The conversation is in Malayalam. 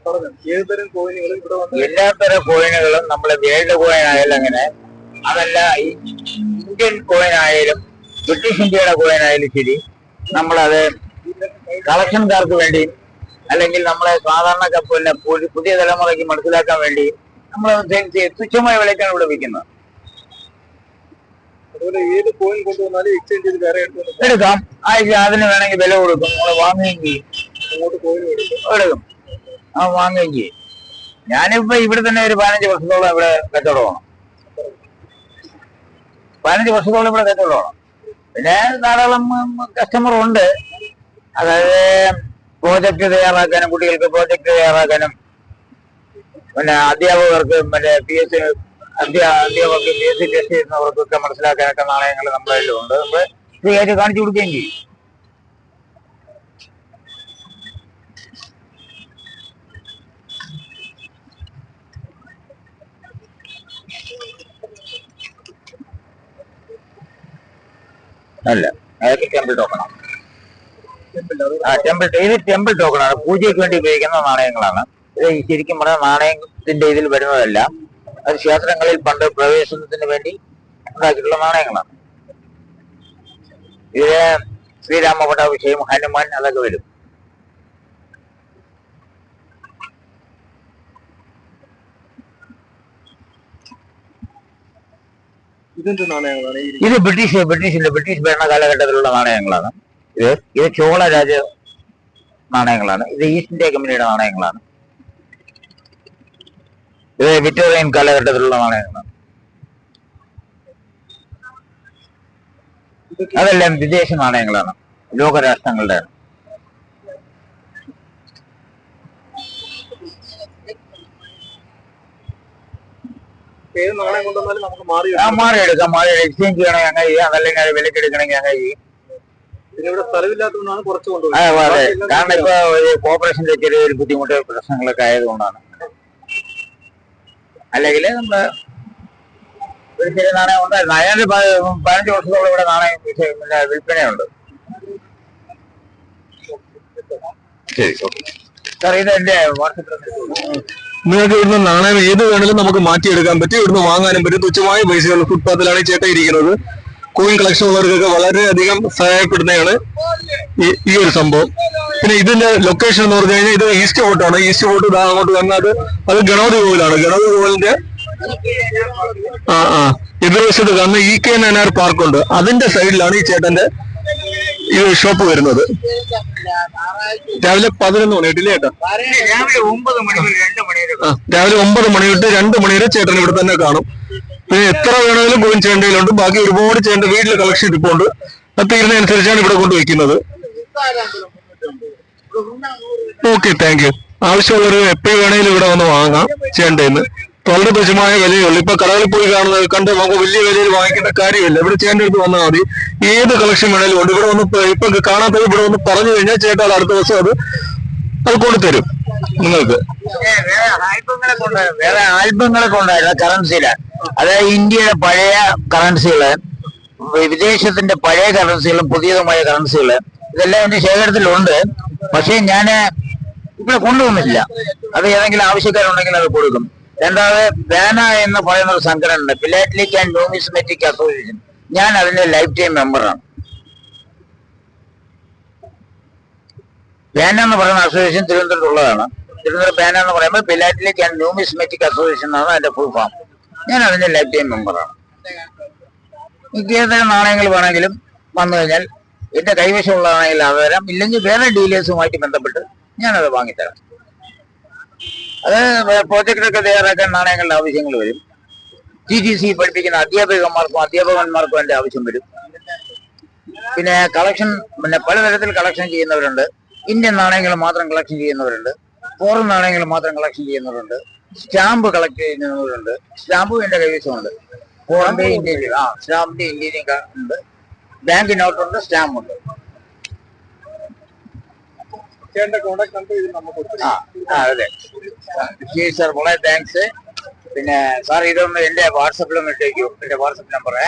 എല്ലാത്തരം കോയിനുകളും നമ്മളെ വേൾഡ് കോയിൻ ആയാലും അങ്ങനെ, അതല്ല ഇന്ത്യൻ കോയിൻ ആയാലും ബ്രിട്ടീഷ് ഇന്ത്യയുടെ കോയിൻ ആയാലും ശരി, നമ്മളത് കളക്ഷൻകാർക്ക് വേണ്ടി അല്ലെങ്കിൽ നമ്മളെ സാധാരണ പിന്നെ പുതിയ തലമുറയ്ക്ക് മനസ്സിലാക്കാൻ വേണ്ടി നമ്മൾ തുച്ഛമായ വിലക്കാണ് ഇവിടെ വിൽക്കുന്നത്. ഏത് കോയിൻ കൊണ്ടുവന്നാലും എക്സ്ചേഞ്ച് ചെയ്ത് വേറെ എടുക്കാം. അതിന് വേണമെങ്കിൽ വില കൊടുക്കും, നമ്മൾ വാങ്ങുകയും ചെയ്യും. എടുക്കും, വാങ്ങുകയും ചെയ്യും. ഞാനിപ്പോ ഇവിടെ തന്നെ ഒരു 15 വർഷത്തോളം ഇവിടെ കച്ചവടമാണ്. 15 വർഷത്തോളം ഇവിടെ കച്ചവടമാണ്. പിന്നെ ധാരാളം കസ്റ്റമർ ഉണ്ട്. അതായത് പ്രോജക്റ്റ് തയ്യാറാക്കാനും, കുട്ടികൾക്ക് പ്രോജക്റ്റ് തയ്യാറാക്കാനും, പിന്നെ അധ്യാപകർക്ക് മറ്റേ അധ്യാപകർക്ക് PSC ടെസ്റ്റ് ചെയ്യുന്നവർക്കൊക്കെ മനസ്സിലാക്കാനൊക്കെ നാണയങ്ങൾ നമ്മുടെ കയ്യിലുണ്ട്. നമ്മൾ ഫ്രീ ആയിട്ട് കാണിച്ചു കൊടുക്കുകയും ചെയ്യും. അല്ല, അതൊക്കെ ടെമ്പിൾ ടോക്കണാണ്. ഇത് ടെമ്പിൾ ടോക്കണാണ്. പൂജയ്ക്ക് വേണ്ടി ഉപയോഗിക്കുന്ന നാണയങ്ങളാണ്. ഇത് ശരിക്കും പറഞ്ഞാൽ നാണയത്തിന്റെ ഇതിൽ വരുന്നതല്ല. അത് ക്ഷേത്രങ്ങളിൽ പണ്ട് പ്രവേശനത്തിന് വേണ്ടി ഉണ്ടാക്കിയിട്ടുള്ള നാണയങ്ങളാണ്. ഇത് ശ്രീരാമ പട്ടാഭിഷേകം, ഹനുമാൻ, അതൊക്കെ വരും. ഇത് ബ്രിട്ടീഷ് ഭരണ കാലഘട്ടത്തിലുള്ള നാണയങ്ങളാണ്. ഇത് ചോള രാജ നാണയങ്ങളാണ്. ഇത് ഈസ്റ്റ് ഇന്ത്യ കമ്പനിയുടെ നാണയങ്ങളാണ്. ഇത് വിക്ടോറിയൻ കാലഘട്ടത്തിലുള്ള നാണയങ്ങളാണ്. അതെല്ലാം വിദേശ നാണയങ്ങളാണ്, ലോകരാഷ്ട്രങ്ങളുടെയാണ്. മാറിയെടുക്കാം. എക്സ്ചേഞ്ച് ചെയ്യണമെങ്കിൽ അങ്ങനെ ചെയ്യാം, അതല്ലെങ്കിൽ അത് വിലക്ക് എടുക്കണമെങ്കിൽ അങ്ങനെ ചെയ്യും. അതെ, കാരണം ഇപ്പൊ കോർപ്പറേഷന്റെ ചെറിയൊരു ബുദ്ധിമുട്ട് പ്രശ്നങ്ങളൊക്കെ ആയതുകൊണ്ടാണ്. അല്ലെങ്കിൽ നമ്മള് ഒരു ചെറിയ നാണയം ഉണ്ടായിരുന്നു. അയാൾ 15 വർഷത്തോളം ഇവിടെ നാണയം വിൽപ്പനയുണ്ട്. ശരി, ഓക്കെ സാർ. ഇത് എന്റെ വാട്സപ്പിൽ നിങ്ങൾക്ക് ഇവിടുന്ന് നാണയം ഏത് വേണമെങ്കിലും നമുക്ക് മാറ്റിയെടുക്കാൻ പറ്റും. ഇവിടുന്ന് വാങ്ങാനും പറ്റും. തുച്ഛമായ പൈസയുള്ള ഫുട്പാത്തിലാണ് ചേട്ടൻ ഇരിക്കുന്നത്. കോയിൻ കളക്ഷൻ ഉള്ളവർക്കൊക്കെ വളരെയധികം സഹായപ്പെടുന്നതാണ് ഈ ഒരു സംഭവം. പിന്നെ ഇതിന്റെ ലൊക്കേഷൻ എന്ന് പറഞ്ഞു കഴിഞ്ഞാൽ ഇത് ഈസ്റ്റ് ഫോർട്ടാണ്. ഈസ്റ്റ് ഫോർട്ട് അങ്ങോട്ട് വന്നാൽ അത് ഗണപതി കോവിലാണ്. ഗണപതി കോവിലിന്റെ എതിർവശത്ത് കാണുന്ന EK നയനാർ പാർക്കുണ്ട്. അതിന്റെ സൈഡിലാണ് ഈ ചേട്ടന്റെ ഈ ഷോപ്പ് വരുന്നത്. രാവിലെ 11 മണി തൊട്ടില്ലേ ചേട്ടാ? രാവിലെ 9 മണി തൊട്ട് 2 മണി വരെ. രാവിലെ 9 മണി തൊട്ട് 2 മണി വരെ ചേട്ടൻ ഇവിടെ തന്നെ കാണും. പിന്നെ എത്ര വേണമെങ്കിലും കോയിൻ ചേണ്ടയിലുണ്ട്. ബാക്കി ഒരുപാട് ചേണ്ട വീട്ടിൽ കളക്ഷൻ ഇരിപ്പുണ്ട്. അത് തീരുന്നതനുസരിച്ചാണ് ഇവിടെ കൊണ്ടുവയ്ക്കുന്നത്. Okay, thank you. ആവശ്യമുള്ളവർ എപ്പോഴും വേണമെങ്കിലും ഇവിടെ വന്ന് വാങ്ങാം ചേണ്ടയിന്ന്. വളരെ തുച്ഛമായ വിലയുള്ളൂ. ഇപ്പൊ കടകളിൽ പോയി കണ്ട് നമുക്ക് വലിയ വിലയിൽ വാങ്ങിക്കേണ്ട കാര്യമില്ല. ഇവിടെ ചേട്ടൻ്റെ അടുത്ത് വന്നാൽ മതി. ഏത് കളക്ഷൻ വേണേലും ഉണ്ട്. ഇവിടെ വന്ന് ഇപ്പൊ കാണാത്തത് ഇവിടെ വന്ന് പറഞ്ഞു കഴിഞ്ഞാൽ ചേട്ടാ അടുത്ത ദിവസം അത് കൊണ്ടുതരും നിങ്ങൾക്ക്. വേറെ ആൽബങ്ങളൊക്കെ ഉണ്ടായിരുന്നു കറൻസിയില്. അതായത് ഇന്ത്യയുടെ പഴയ കറൻസികള്, വിദേശത്തിന്റെ പഴയ കറൻസികളും പുതിയതുമായ കറൻസികള്, ഇതെല്ലാം എന്റെ ശേഖരത്തിലുണ്ട്. പക്ഷെ ഞാൻ ഇവിടെ കൊണ്ടുവന്നില്ല. അത് ഏതെങ്കിലും ആവശ്യക്കാരുണ്ടെങ്കിൽ അത് കൊടുക്കും. രണ്ടാമത് ബാന എന്ന് പറയുന്ന ഒരു സംഘടന ഉണ്ട്, ഫിലാറ്റലിക് ആൻഡ് ന്യൂമിസ്മെറ്റിക് അസോസിയേഷൻ. ഞാൻ അതിന്റെ ലൈഫ് ടൈം മെമ്പറാണ്. ബാന എന്ന് പറയുന്ന അസോസിയേഷൻ തിരുവനന്തപുരത്തുള്ളതാണ്. തിരുവനന്തപുരം ബാന എന്ന് പറയുമ്പോൾ ഫിലാറ്റലിക് ആൻഡ് ന്യൂമിസ്മെറ്റിക് അസോസിയേഷൻ എന്നാണ് അതിന്റെ ഫുൾ ഫോം. ഞാൻ അതിന്റെ ലൈഫ് ടൈം മെമ്പറാണ്. എനിക്ക് ഏതൊരു നാണയങ്ങൾ വേണമെങ്കിലും വന്നു കഴിഞ്ഞാൽ എന്റെ കൈവശമുള്ളതാണെങ്കിൽ അത് തരാം. ഇല്ലെങ്കിൽ വേറെ ഡീലേഴ്സുമായിട്ട് ബന്ധപ്പെട്ട് ഞാനത് വാങ്ങിത്തരാം. അത് പ്രോജക്റ്റൊക്കെ തയ്യാറാക്കാൻ നാണയങ്ങളുടെ ആവശ്യങ്ങൾ വരും. TTC പഠിപ്പിക്കുന്ന അധ്യാപകന്മാർക്കും അതിന്റെ ആവശ്യം വരും. പിന്നെ കളക്ഷൻ, പലതരത്തിൽ കളക്ഷൻ ചെയ്യുന്നവരുണ്ട്. ഇന്ത്യൻ നാണയങ്ങൾ മാത്രം കളക്ഷൻ ചെയ്യുന്നവരുണ്ട്. ഫോറിൻ നാണയങ്ങൾ മാത്രം കളക്ഷൻ ചെയ്യുന്നവരുണ്ട്. സ്റ്റാമ്പ് കളക്ട് ചെയ്യുന്നവരുണ്ട്. സ്റ്റാമ്പും എന്റെ കൈവശമുണ്ട്. ഫോറിന്റെ ഇന്ത്യയിൽ സ്റ്റാമ്പിന്റെ ഇന്ത്യയിലും ഉണ്ട്. ബാങ്ക് നോട്ടുണ്ട്, സ്റ്റാമ്പുണ്ട്. അതെ ശരി സാർ, വളരെ താങ്ക്സ്. പിന്നെ സാർ ഇതൊന്ന് എന്റെ വാട്സപ്പിലൊന്ന് ഇട്ടേക്കൂ. എന്റെ വാട്സപ്പ് നമ്പറേ